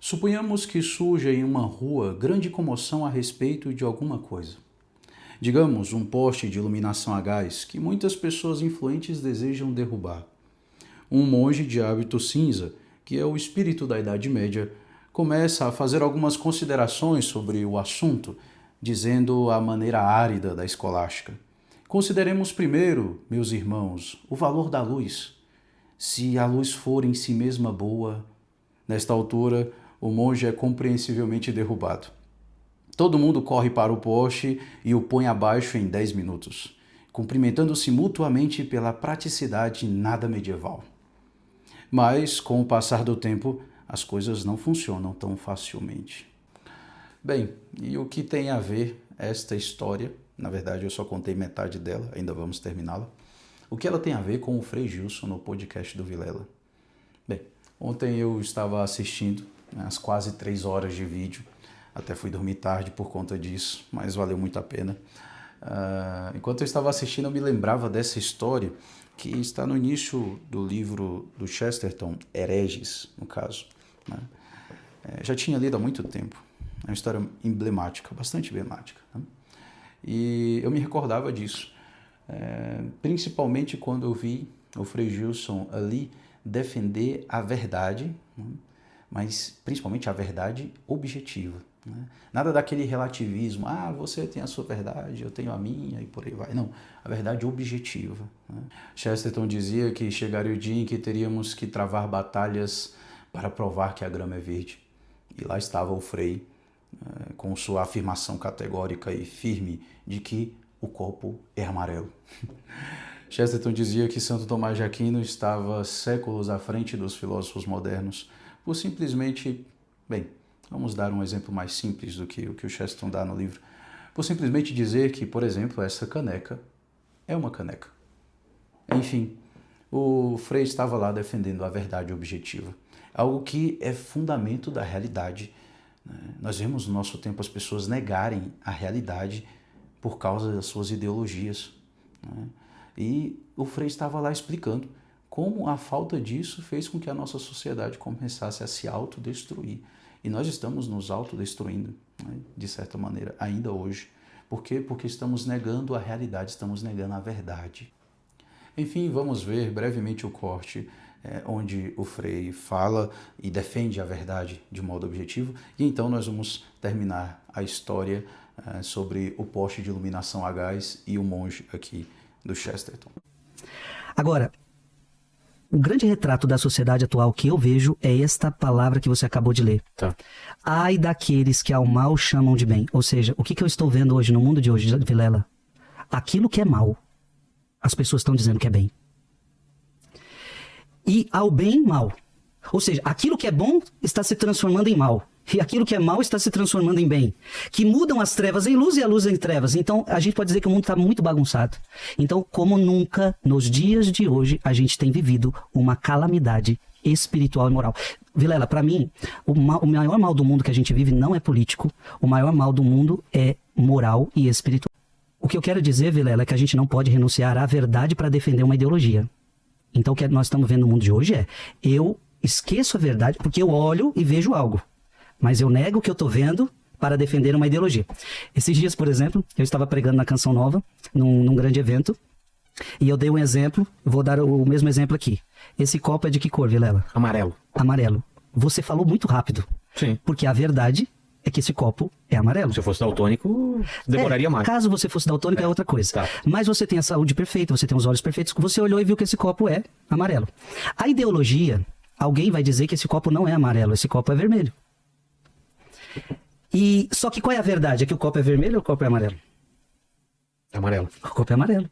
Suponhamos que surja em uma rua grande comoção a respeito de alguma coisa. Digamos, um poste de iluminação a gás que muitas pessoas influentes desejam derrubar. Um monge de hábito cinza, que é o espírito da Idade Média, começa a fazer algumas considerações sobre o assunto, dizendo a maneira árida da escolástica. Consideremos primeiro, meus irmãos, o valor da luz. Se a luz for em si mesma boa, nesta altura, o monge é compreensivelmente derrubado. Todo mundo corre para o poste e o põe abaixo em 10 minutos, cumprimentando-se mutuamente pela praticidade nada medieval. Mas, com o passar do tempo, as coisas não funcionam tão facilmente. Bem, e o que tem a ver esta história? Na verdade, eu só contei metade dela, ainda vamos terminá-la. O que ela tem a ver com o Frei Gilson no podcast do Vilela? Bem, ontem eu estava assistindo as quase 3 horas de vídeo, até fui dormir tarde por conta disso, mas valeu muito a pena. Enquanto eu estava assistindo, eu me lembrava dessa história que está no início do livro do Chesterton, Hereges, no caso. Né? Já tinha lido há muito tempo, é uma história emblemática, bastante emblemática. Né? E eu me recordava disso, principalmente quando eu vi o Frei Gilson ali defender a verdade, né? Mas principalmente a verdade objetiva. Né? Nada daquele relativismo, você tem a sua verdade, eu tenho a minha e por aí vai. Não, a verdade objetiva. Né? Chesterton dizia que chegaria o dia em que teríamos que travar batalhas para provar que a grama é verde. E lá estava o Frei, com sua afirmação categórica e firme de que o copo é amarelo. Chesterton dizia que Santo Tomás de Aquino estava séculos à frente dos filósofos modernos, por simplesmente, vamos dar um exemplo mais simples do que o Chesterton dá no livro, por simplesmente dizer que, por exemplo, essa caneca é uma caneca. Enfim, o Frei estava lá defendendo a verdade objetiva, algo que é fundamento da realidade. Nós vemos no nosso tempo as pessoas negarem a realidade por causa das suas ideologias. E o Frei estava lá explicando como a falta disso fez com que a nossa sociedade começasse a se autodestruir. E nós estamos nos autodestruindo, de certa maneira, ainda hoje. Por quê? Porque estamos negando a realidade, estamos negando a verdade. Enfim, vamos ver brevemente o corte onde o Frei fala e defende a verdade de modo objetivo. E então nós vamos terminar a história sobre o poste de iluminação a gás e o monge aqui do Chesterton. Agora, o grande retrato da sociedade atual que eu vejo é esta palavra que você acabou de ler. Tá. Ai daqueles que ao mal chamam de bem. Ou seja, o que eu estou vendo hoje no mundo de hoje, Vilela? Aquilo que é mal, as pessoas estão dizendo que é bem. E ao bem, mal. Ou seja, aquilo que é bom está se transformando em mal. E aquilo que é mal está se transformando em bem. Que mudam as trevas em luz e a luz em trevas. Então, a gente pode dizer que o mundo está muito bagunçado. Então, como nunca, nos dias de hoje, a gente tem vivido uma calamidade espiritual e moral. Vilela, para mim, o maior mal do mundo que a gente vive não é político. O maior mal do mundo é moral e espiritual. O que eu quero dizer, Vilela, é que a gente não pode renunciar à verdade para defender uma ideologia. Então, o que nós estamos vendo no mundo de hoje é, eu esqueço a verdade porque eu olho e vejo algo. Mas eu nego o que eu estou vendo para defender uma ideologia. Esses dias, por exemplo, eu estava pregando na Canção Nova, num grande evento, e eu dei um exemplo, vou dar o mesmo exemplo aqui. Esse copo é de que cor, Vilela? Amarelo. Amarelo. Você falou muito rápido. Sim. Porque a verdade é que esse copo é amarelo. Se eu fosse daltônico, demoraria mais. Caso você fosse daltônico, é outra coisa. Tá. Mas você tem a saúde perfeita, você tem os olhos perfeitos, você olhou e viu que esse copo é amarelo. A ideologia, alguém vai dizer que esse copo não é amarelo, esse copo é vermelho. E só que qual é a verdade? É que o copo é vermelho ou o copo é amarelo? Amarelo. O copo é amarelo.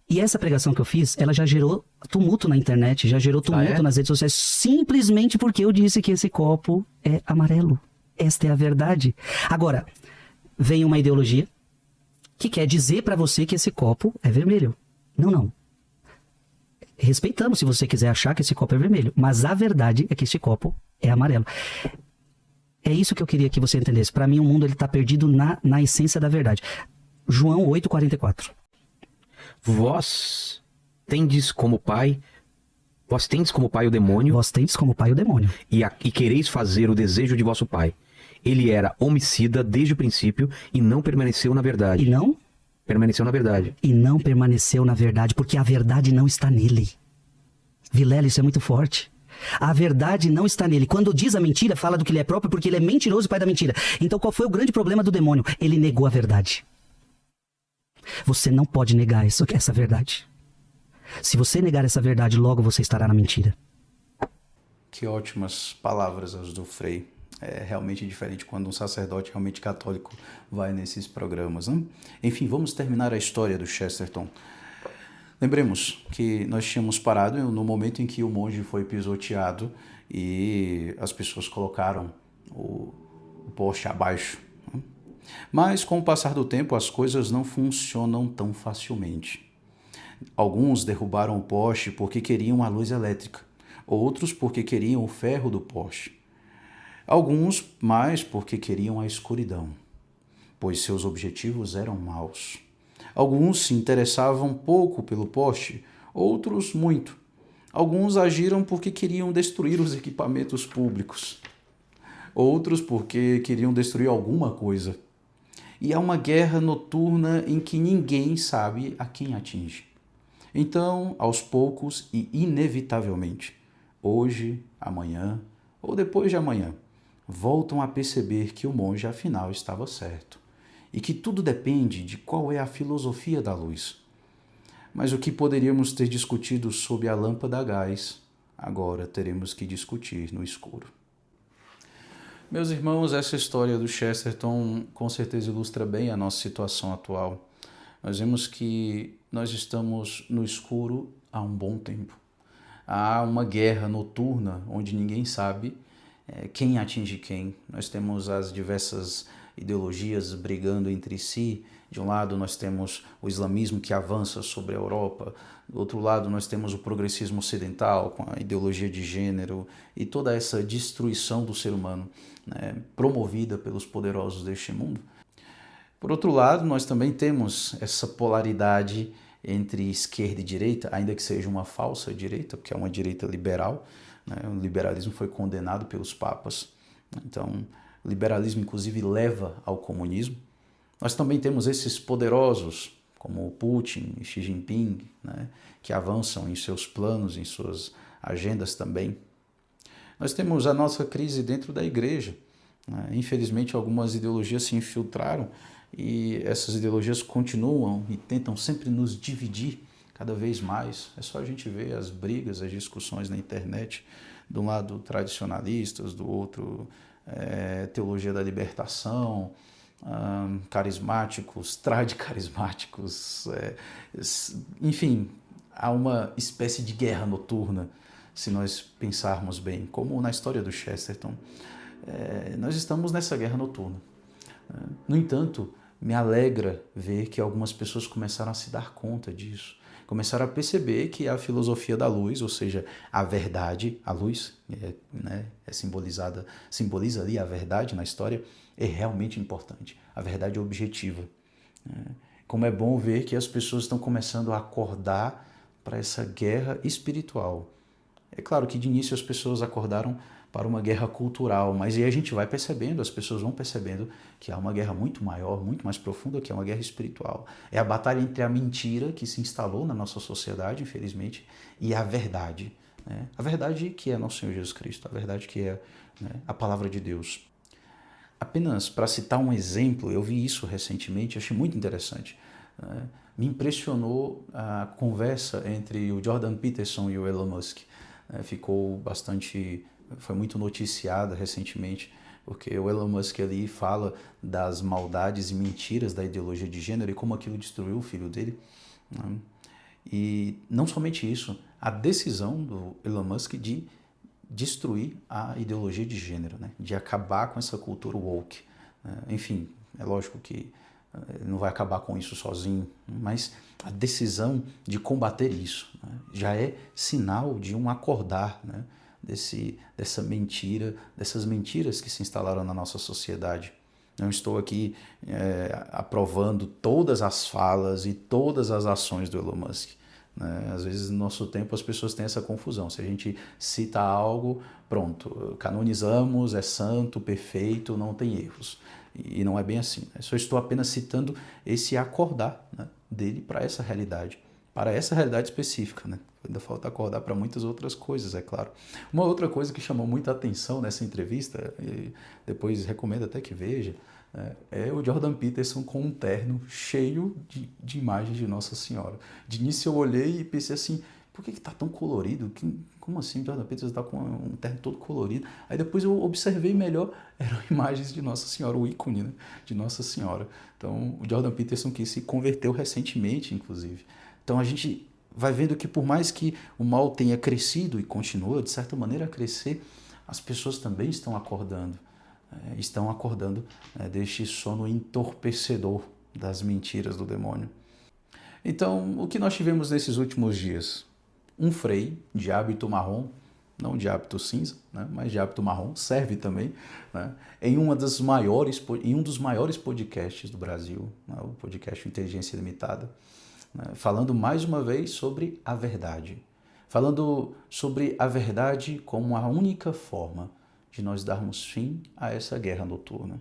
E essa pregação que eu fiz, ela já gerou tumulto na internet, já gerou tumulto nas redes sociais, simplesmente porque eu disse que esse copo é amarelo. Esta é a verdade. Agora, vem uma ideologia que quer dizer para você que esse copo é vermelho. Não. Respeitamos se você quiser achar que esse copo é vermelho, mas a verdade é que esse copo é amarelo. É isso que eu queria que você entendesse. Para mim, o mundo está perdido na essência da verdade. João 8,44. Vós tendes como pai Vós tendes como pai o demônio Vós tendes como pai o demônio. e quereis fazer o desejo de vosso pai. Ele era homicida desde o princípio e não permaneceu na verdade. E não? Permaneceu na verdade. E não permaneceu na verdade, porque a verdade não está nele. Vilela, isso é muito forte. A verdade não está nele. Quando diz a mentira, fala do que ele é próprio, porque ele é mentiroso e pai da mentira. Então qual foi o grande problema do demônio? Ele negou a verdade. Você não pode negar essa verdade. Se você negar essa verdade, logo você estará na mentira. Que ótimas palavras as do Frei. É realmente diferente quando um sacerdote realmente católico vai nesses programas, né? Enfim, vamos terminar a história do Chesterton. Lembremos que nós tínhamos parado no momento em que o monge foi pisoteado e as pessoas colocaram o poste abaixo, né? Mas com o passar do tempo as coisas não funcionam tão facilmente. Alguns derrubaram o poste porque queriam a luz elétrica, outros porque queriam o ferro do poste. Alguns mais porque queriam a escuridão, pois seus objetivos eram maus. Alguns se interessavam pouco pelo poste, outros muito. Alguns agiram porque queriam destruir os equipamentos públicos, outros porque queriam destruir alguma coisa. E há uma guerra noturna em que ninguém sabe a quem atinge. Então, aos poucos e inevitavelmente, hoje, amanhã ou depois de amanhã, voltam a perceber que o monge afinal estava certo e que tudo depende de qual é a filosofia da luz. Mas o que poderíamos ter discutido sob a lâmpada a gás, agora teremos que discutir no escuro. Meus irmãos, essa história do Chesterton com certeza ilustra bem a nossa situação atual. Nós vemos que nós estamos no escuro há um bom tempo. Há uma guerra noturna onde ninguém sabe quem atinge quem. Nós temos as diversas ideologias brigando entre si. De um lado nós temos o islamismo que avança sobre a Europa, do outro lado nós temos o progressismo ocidental com a ideologia de gênero e toda essa destruição do ser humano, né, promovida pelos poderosos deste mundo. Por outro lado, nós também temos essa polaridade entre esquerda e direita, ainda que seja uma falsa direita, porque é uma direita liberal, né? O liberalismo foi condenado pelos papas, então o liberalismo inclusive leva ao comunismo. Nós também temos esses poderosos, como Putin e Xi Jinping, né? Que avançam em seus planos, em suas agendas também. Nós temos a nossa crise dentro da igreja, né? Infelizmente algumas ideologias se infiltraram e essas ideologias continuam e tentam sempre nos dividir cada vez mais. É só a gente ver as brigas, as discussões na internet, de um lado tradicionalistas, do outro teologia da libertação, carismáticos, tradicarismáticos, enfim, há uma espécie de guerra noturna, se nós pensarmos bem, como na história do Chesterton. Nós estamos nessa guerra noturna. No entanto, me alegra ver que algumas pessoas começaram a se dar conta disso, começaram a perceber que a filosofia da luz, ou seja, a verdade, a luz, simboliza ali a verdade na história, é realmente importante. A verdade é objetiva. Como é bom ver que as pessoas estão começando a acordar para essa guerra espiritual. É claro que de início as pessoas acordaram para uma guerra cultural, mas aí a gente vai percebendo, as pessoas vão percebendo que há uma guerra muito maior, muito mais profunda, que é uma guerra espiritual. É a batalha entre a mentira que se instalou na nossa sociedade, infelizmente, e a verdade, né? A verdade que é nosso Senhor Jesus Cristo, a verdade que é, né, a palavra de Deus. Apenas para citar um exemplo, eu vi isso recentemente, achei muito interessante, né? Me impressionou a conversa entre o Jordan Peterson e o Elon Musk. Foi muito noticiada recentemente, porque o Elon Musk ali fala das maldades e mentiras da ideologia de gênero e como aquilo destruiu o filho dele, né? E não somente isso, a decisão do Elon Musk de destruir a ideologia de gênero, né? De acabar com essa cultura woke. Enfim, é lógico que ele não vai acabar com isso sozinho, mas a decisão de combater isso, né, já é sinal de um acordar, né, dessa mentira, dessas mentiras que se instalaram na nossa sociedade. Não estou aqui aprovando todas as falas e todas as ações do Elon Musk, né? Às vezes, no nosso tempo, as pessoas têm essa confusão. Se a gente cita algo, pronto, canonizamos, é santo, perfeito, não tem erros. E não é bem assim, né? Só estou apenas citando esse acordar, né, dele para essa realidade específica, né? Ainda falta acordar para muitas outras coisas, é claro. Uma outra coisa que chamou muita atenção nessa entrevista, e depois recomendo até que veja, é o Jordan Peterson com um terno cheio de imagens de Nossa Senhora. De início eu olhei e pensei assim, por que está tão colorido? Como assim o Jordan Peterson está com um terno todo colorido? Aí depois eu observei melhor, eram imagens de Nossa Senhora, o ícone, né, de Nossa Senhora. Então o Jordan Peterson que se converteu recentemente, inclusive. Então a gente vai vendo que por mais que o mal tenha crescido e continua, de certa maneira, a crescer, as pessoas também estão acordando. Deste sono entorpecedor das mentiras do demônio. Então, o que nós tivemos nesses últimos dias? Um frei de hábito marrom, não de hábito cinza, né, mas de hábito marrom, serve também, né, em um dos maiores podcasts do Brasil, né, o podcast Inteligência Limitada, né, falando mais uma vez sobre a verdade. Falando sobre a verdade como a única forma de nós darmos fim a essa guerra noturna.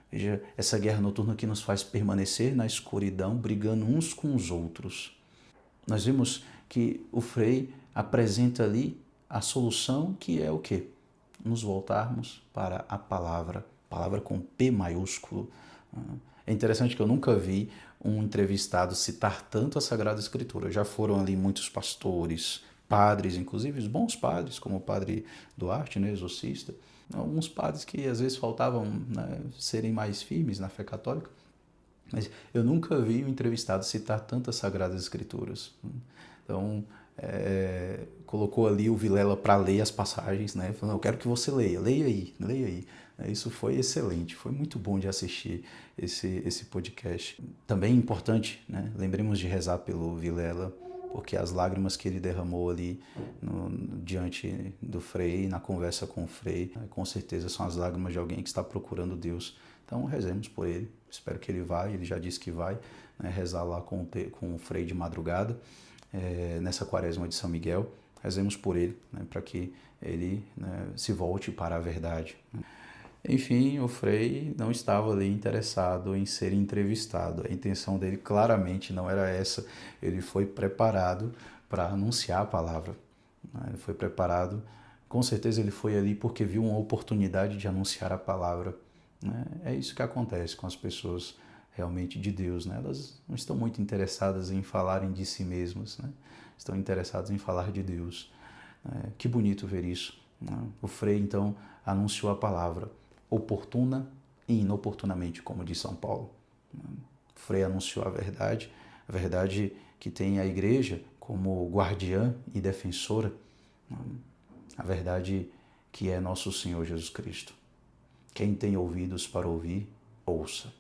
Veja, essa guerra noturna que nos faz permanecer na escuridão, brigando uns com os outros. Nós vimos que o Frei apresenta ali a solução, que é o quê? Nos voltarmos para a palavra com P maiúsculo. É interessante que eu nunca vi um entrevistado citar tanto a Sagrada Escritura. Já foram ali muitos pastores, padres, inclusive os bons padres, como o padre Duarte, né, exorcista, alguns padres que às vezes faltavam, né, serem mais firmes na fé católica, mas eu nunca vi um entrevistado citar tantas Sagradas Escrituras. Então, colocou ali o Vilela para ler as passagens, né, falando, eu quero que você leia aí. Isso foi excelente, foi muito bom de assistir esse podcast. Também importante, né, lembremos de rezar pelo Vilela, porque as lágrimas que ele derramou ali diante do Frei, na conversa com o Frei, com certeza são as lágrimas de alguém que está procurando Deus. Então rezemos por ele, espero que ele vá, ele já disse que vai, né, rezar lá com o Frei de madrugada, nessa quaresma de São Miguel. Rezemos por ele, né, para que ele, né, se volte para a verdade. Enfim, o Frei não estava ali interessado em ser entrevistado. A intenção dele claramente não era essa. Ele foi preparado para anunciar a palavra. Ele foi preparado, com certeza ele foi ali porque viu uma oportunidade de anunciar a palavra. É isso que acontece com as pessoas realmente de Deus, né? Elas não estão muito interessadas em falarem de si mesmas, né? Estão interessadas em falar de Deus. Que bonito ver isso, né? O Frei, então, anunciou a palavra, oportuna e inoportunamente, como diz São Paulo. O Frei anunciou a verdade que tem a Igreja como guardiã e defensora, a verdade que é nosso Senhor Jesus Cristo. Quem tem ouvidos para ouvir, ouça.